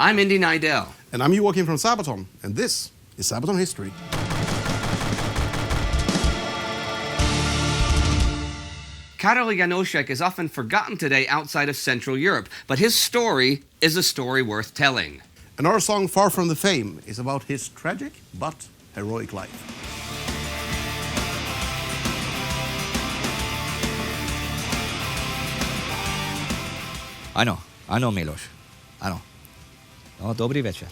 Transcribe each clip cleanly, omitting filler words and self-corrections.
I'm Indy Neidell. And I'm Joakim from Sabaton, and this is Sabaton History. Karol Janoschek is often forgotten today outside of Central Europe, but his story is a story worth telling. And our song, Far From the Fame, is about his tragic but heroic life. I know, Miloš. I know. No, dobrý večer.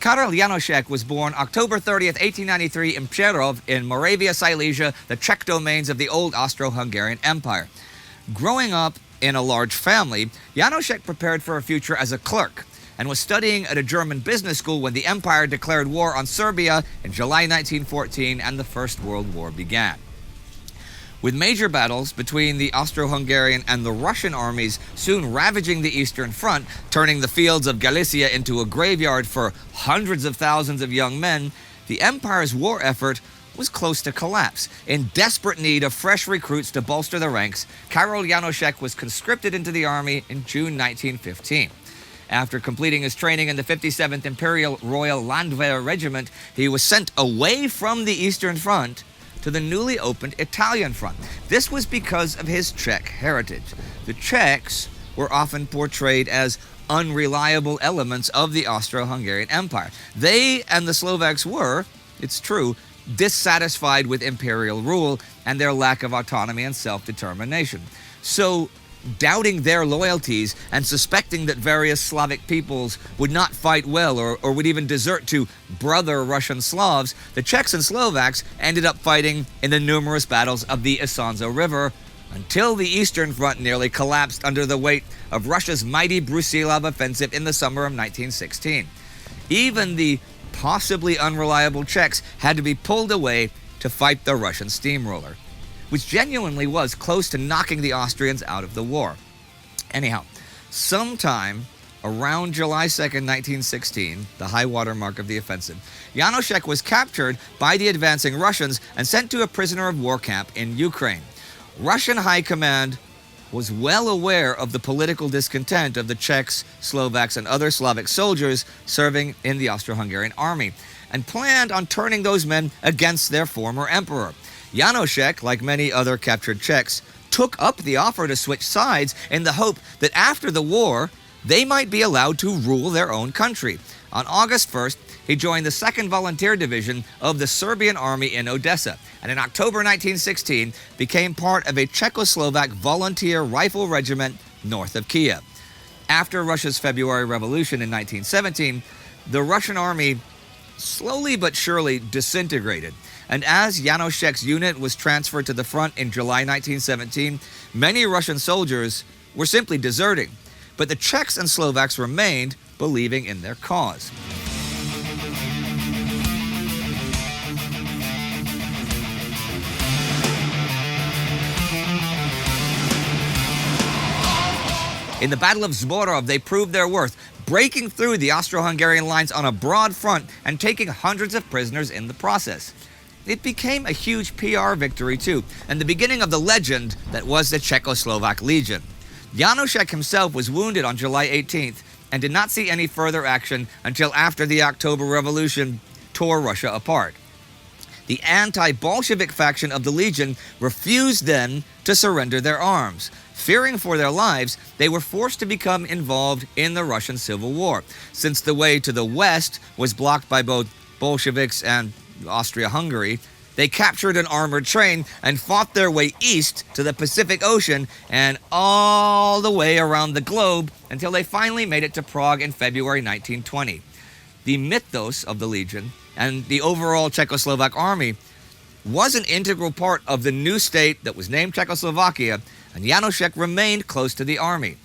Karol Janoschek was born October 30th, 1893 in Přerov in Moravia, Silesia, the Czech domains of the old Austro-Hungarian Empire. Growing up in a large family, Janoschek prepared for a future as a clerk and was studying at a German business school when the empire declared war on Serbia in July 1914 and the First World War began. With major battles between the Austro-Hungarian and the Russian armies soon ravaging the Eastern Front, turning the fields of Galicia into a graveyard for hundreds of thousands of young men, the empire's war effort was close to collapse. In desperate need of fresh recruits to bolster the ranks, Karol Janoschek was conscripted into the army in June 1915. After completing his training in the 57th Imperial Royal Landwehr Regiment, he was sent away from the Eastern Front to the newly opened Italian front. This was because of his Czech heritage. The Czechs were often portrayed as unreliable elements of the Austro-Hungarian Empire. They and the Slovaks were, it's true, dissatisfied with imperial rule and their lack of autonomy and self-determination. So, doubting their loyalties and suspecting that various Slavic peoples would not fight well or would even desert to brother Russian Slavs, the Czechs and Slovaks ended up fighting in the numerous battles of the Isonzo River until the Eastern Front nearly collapsed under the weight of Russia's mighty Brusilov offensive in the summer of 1916. Even the possibly unreliable Czechs had to be pulled away to fight the Russian steamroller, which genuinely was close to knocking the Austrians out of the war. Anyhow, sometime around July 2nd, 1916, the high water mark of the offensive, Janoschek was captured by the advancing Russians and sent to a prisoner of war camp in Ukraine. Russian high command was well aware of the political discontent of the Czechs, Slovaks, and other Slavic soldiers serving in the Austro-Hungarian army, and planned on turning those men against their former emperor. Janoschek, like many other captured Czechs, took up the offer to switch sides in the hope that after the war, they might be allowed to rule their own country. On August 1st, he joined the 2nd Volunteer Division of the Serbian Army in Odessa, and in October 1916 became part of a Czechoslovak volunteer rifle regiment north of Kiev. After Russia's February Revolution in 1917, the Russian army slowly but surely disintegrated. And as Janoschek's unit was transferred to the front in July 1917, many Russian soldiers were simply deserting. But the Czechs and Slovaks remained, believing in their cause. In the Battle of Zborov, they proved their worth, breaking through the Austro-Hungarian lines on a broad front and taking hundreds of prisoners in the process. It became a huge PR victory too, and the beginning of the legend that was the Czechoslovak Legion. Janoschek himself was wounded on July 18th and did not see any further action until after the October Revolution tore Russia apart. The anti-Bolshevik faction of the Legion refused then to surrender their arms. Fearing for their lives, they were forced to become involved in the Russian Civil War, since the way to the west was blocked by both Bolsheviks and Austria-Hungary. They captured an armored train and fought their way east to the Pacific Ocean and all the way around the globe until they finally made it to Prague in February 1920. The mythos of the Legion and the overall Czechoslovak army was an integral part of the new state that was named Czechoslovakia, and Janoschek remained close to the army.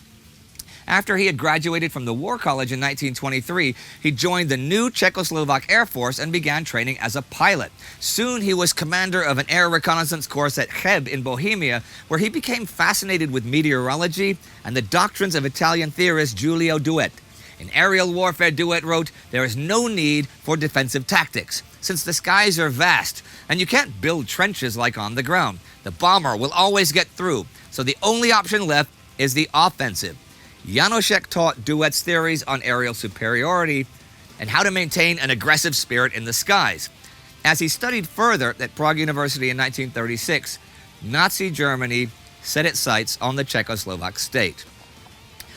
After he had graduated from the War College in 1923, he joined the new Czechoslovak Air Force and began training as a pilot. Soon he was commander of an air reconnaissance course at Cheb in Bohemia, where he became fascinated with meteorology and the doctrines of Italian theorist Giulio Douhet. In aerial warfare, Douhet wrote, "There is no need for defensive tactics, since the skies are vast, and you can't build trenches like on the ground. The bomber will always get through, so the only option left is the offensive. Janoschek taught Douhet's theories on aerial superiority and how to maintain an aggressive spirit in the skies. As he studied further at Prague University in 1936, Nazi Germany set its sights on the Czechoslovak state.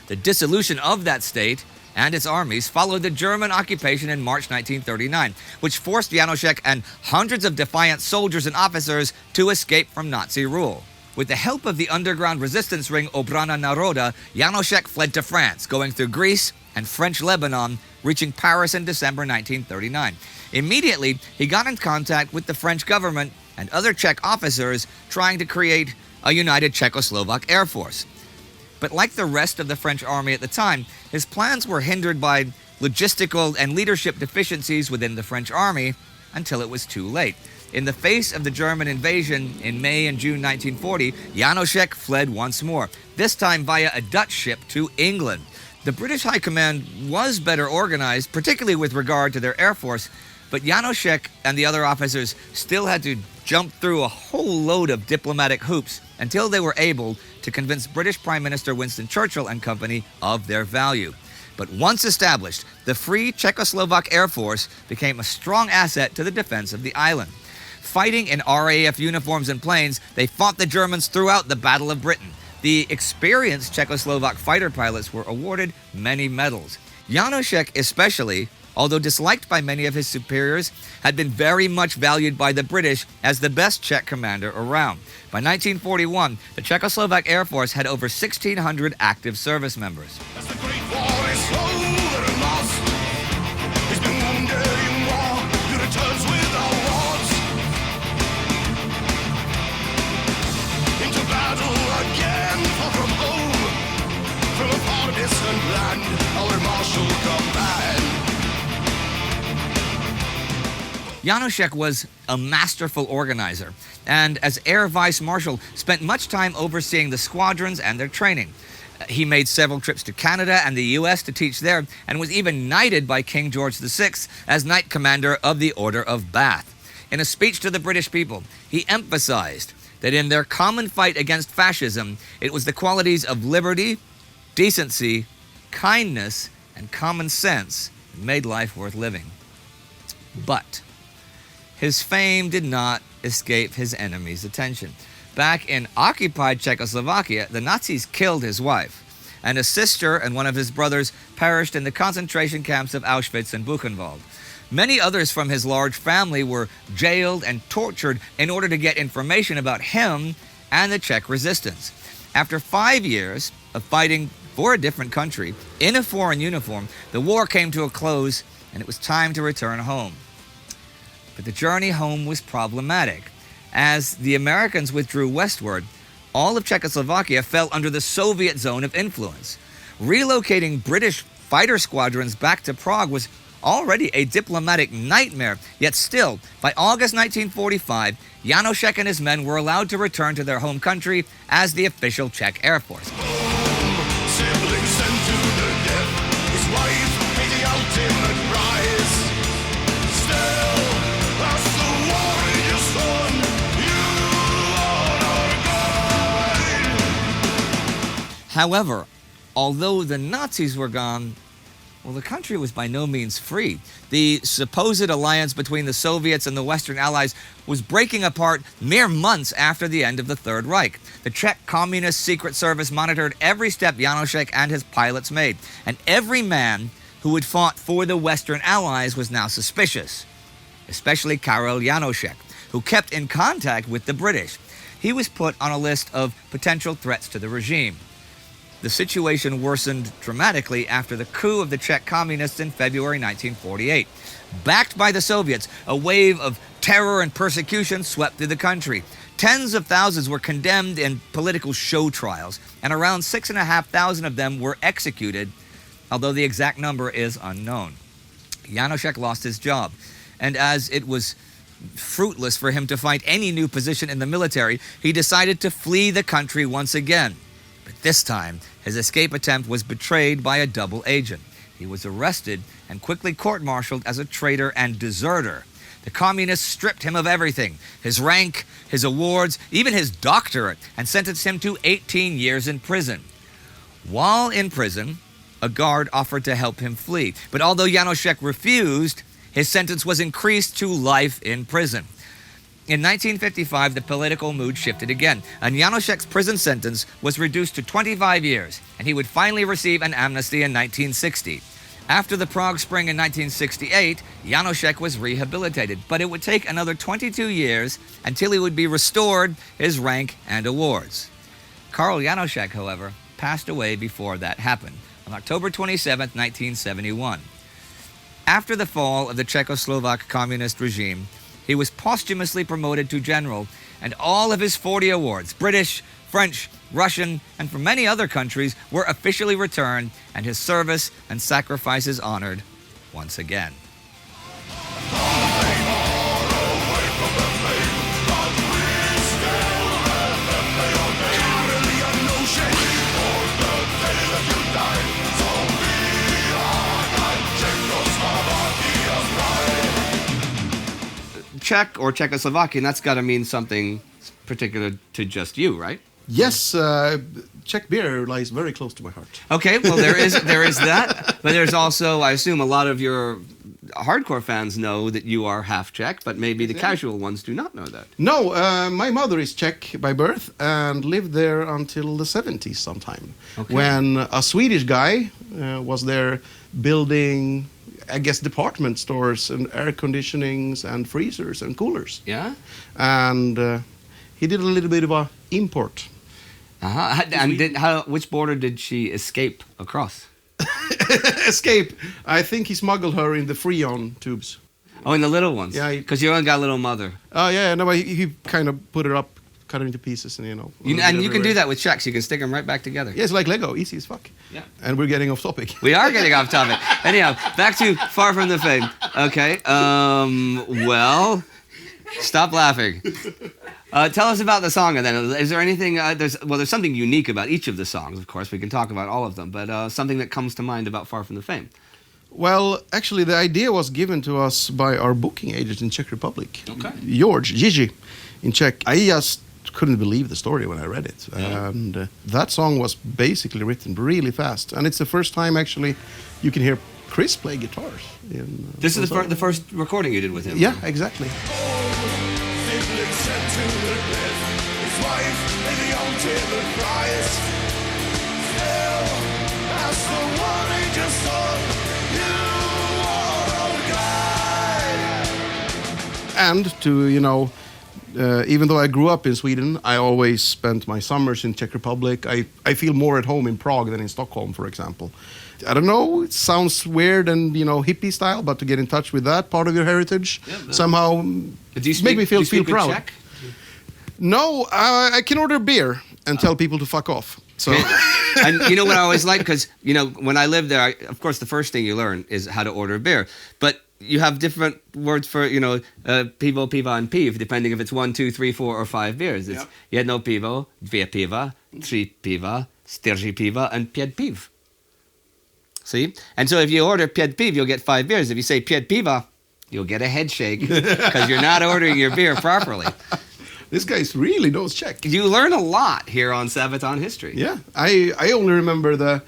The dissolution of that state and its armies followed the German occupation in March 1939, which forced Janoschek and hundreds of defiant soldiers and officers to escape from Nazi rule. With the help of the underground resistance ring Obrana Naroda, Janoschek fled to France, going through Greece and French Lebanon, reaching Paris in December 1939. Immediately, he got in contact with the French government and other Czech officers trying to create a united Czechoslovak Air Force. But like the rest of the French army at the time, his plans were hindered by logistical and leadership deficiencies within the French army until it was too late. In the face of the German invasion in May and June 1940, Janoschek fled once more, this time via a Dutch ship to England. The British High Command was better organized, particularly with regard to their air force, but Janoschek and the other officers still had to jump through a whole load of diplomatic hoops until they were able to convince British Prime Minister Winston Churchill and company of their value. But once established, the Free Czechoslovak Air Force became a strong asset to the defense of the island. Fighting in RAF uniforms and planes, they fought the Germans throughout the Battle of Britain. The experienced Czechoslovak fighter pilots were awarded many medals. Janoschek especially, although disliked by many of his superiors, had been very much valued by the British as the best Czech commander around. By 1941, the Czechoslovak Air Force had over 1,600 active service members. As the Great War is over and lost, he's been wounded in war, he returns with awards. Into battle again, far from home, from a far distant land, our martial command. Janoschek was a masterful organizer, and as Air Vice Marshal, spent much time overseeing the squadrons and their training. He made several trips to Canada and the U.S. to teach there, and was even knighted by King George VI as Knight Commander of the Order of Bath. In a speech to the British people, he emphasized that in their common fight against fascism, it was the qualities of liberty, decency, kindness, and common sense that made life worth living. But his fame did not escape his enemies' attention. Back in occupied Czechoslovakia, the Nazis killed his wife, and his sister and one of his brothers perished in the concentration camps of Auschwitz and Buchenwald. Many others from his large family were jailed and tortured in order to get information about him and the Czech resistance. After 5 years of fighting for a different country in a foreign uniform, the war came to a close and it was time to return home. But the journey home was problematic. As the Americans withdrew westward, all of Czechoslovakia fell under the Soviet zone of influence. Relocating British fighter squadrons back to Prague was already a diplomatic nightmare, yet still, by August 1945, Janoschek and his men were allowed to return to their home country as the official Czech Air Force. Siblings sent to the death, his wife made the ultimate prize. Still, as the warrior son, you are our guide. However, although the Nazis were gone, well, the country was by no means free. The supposed alliance between the Soviets and the Western Allies was breaking apart mere months after the end of the Third Reich. The Czech Communist Secret Service monitored every step Janoschek and his pilots made, and every man who had fought for the Western Allies was now suspicious, especially Karel Janoschek, who kept in contact with the British. He was put on a list of potential threats to the regime. The situation worsened dramatically after the coup of the Czech communists in February 1948. Backed by the Soviets, a wave of terror and persecution swept through the country. Tens of thousands were condemned in political show trials, and around 6,500 of them were executed, although the exact number is unknown. Janoschek lost his job, and as it was fruitless for him to find any new position in the military, he decided to flee the country once again. But this time, his escape attempt was betrayed by a double agent. He was arrested and quickly court-martialed as a traitor and deserter. The communists stripped him of everything, his rank, his awards, even his doctorate, and sentenced him to 18 years in prison. While in prison, a guard offered to help him flee. But although Janoschek refused, his sentence was increased to life in prison. In 1955, the political mood shifted again, and Janoschek's prison sentence was reduced to 25 years, and he would finally receive an amnesty in 1960. After the Prague Spring in 1968, Janoschek was rehabilitated, but it would take another 22 years until he would be restored his rank and awards. Karl Janoschek, however, passed away before that happened, on October 27, 1971. After the fall of the Czechoslovak communist regime, he was posthumously promoted to general, and all of his 40 awards, British, French, Russian, and from many other countries, were officially returned, and his service and sacrifices honored once again. Czech or Czechoslovakian, that's got to mean something particular to just you, right? Yes, Czech beer lies very close to my heart. Okay, well there is that, but there's also, I assume, a lot of your hardcore fans know that you are half Czech, but maybe the casual ones do not know that. No, my mother is Czech by birth and lived there until the 70s sometime. Okay. When a Swedish guy was there building, I guess, department stores and air conditionings and freezers and coolers. Yeah? And he did a little bit of a import. Uh-huh. And which border did she escape across? Escape. I think he smuggled her in the Freon tubes. Oh, in the little ones? Yeah. Because you only got a little mother. Oh, yeah, no, but he kind of put her up, cut her into pieces, and And you can do that with Czechs. You can stick them right back together. Yeah, it's like Lego, easy as fuck. Yeah. And we're getting off topic. We are getting off topic. Anyhow, back to Far From the Fame. Okay. Well, stop laughing. Tell us about the song, and then is there anything? There's something unique about each of the songs. Of course, we can talk about all of them, but something that comes to mind about Far From the Fame. Well, actually, the idea was given to us by our booking agent in Czech Republic, Okay. George Gigi, in Czech. I just couldn't believe the story when I read it, and that song was basically written really fast. And it's the first time actually you can hear Chris play guitars. This is the first recording you did with him. Yeah, exactly. Simply sent to the cliff. His wife and the ultimate prize. Still, as the one he just saw, you are our guide. And to, even though I grew up in Sweden, I always spent my summers in Czech Republic. I feel more at home in Prague than in Stockholm, for example. I don't know, it sounds weird and, hippie style, but to get in touch with that part of your heritage somehow make me feel proud. Czech? No, I can order beer and tell people to fuck off. So, And you know what I always like? Because, when I lived there, of course, the first thing you learn is how to order beer. But you have different words for, pivo, piva, and piv, depending if it's 1, 2, 3, 4, or 5 beers. It's jedno pivo, dvě piva, tři piva, čtyři piva, and pět piv. See? And so if you order pět piv, you'll get 5 beers. If you say pět piva, you'll get a head shake because you're not ordering your beer properly. this guy really knows Czech. You learn a lot here on Sabaton History. Yeah, I only remember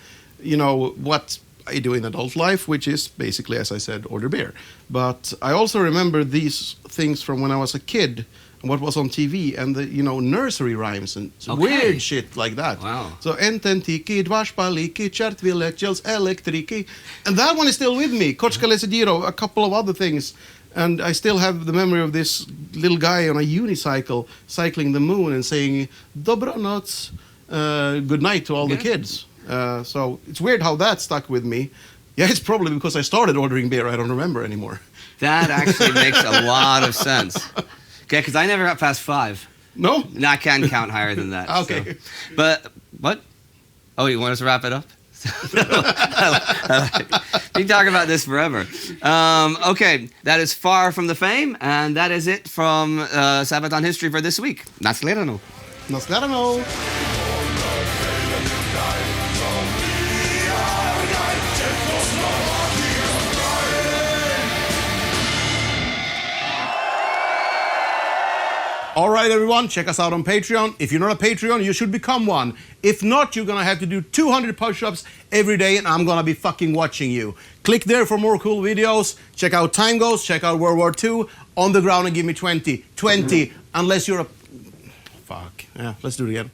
what I do in adult life, which is basically, as I said, order beer. But I also remember these things from when I was a kid, and what was on TV, and the nursery rhymes and weird shit like that. Wow. So ententiki, dvašpaliki, čertvilečels, elektriki, and that one is still with me. Kočkale sediro, a couple of other things. And I still have the memory of this little guy on a unicycle cycling the moon and saying Dobranoc, good night to all the kids. So it's weird how that stuck with me. Yeah, it's probably because I started ordering beer. I don't remember anymore. That actually makes a lot of sense. Okay, because I never got past 5. No? No, I can count higher than that. Okay. So. But, what? Oh, you want us to wrap it up? We can talk about this forever. Okay, that is Far From the Fame, and that is it from Sabaton History for this week. Nasledano. Nasledano. All right, everyone, check us out on Patreon. If you're not a Patreon, you should become one. If not, you're gonna have to do 200 push-ups every day, and I'm gonna be fucking watching you. Click there for more cool videos. Check out Time Ghost, check out World War II. On the ground and give me 20. 20, unless you're a... Fuck. Yeah, let's do it again.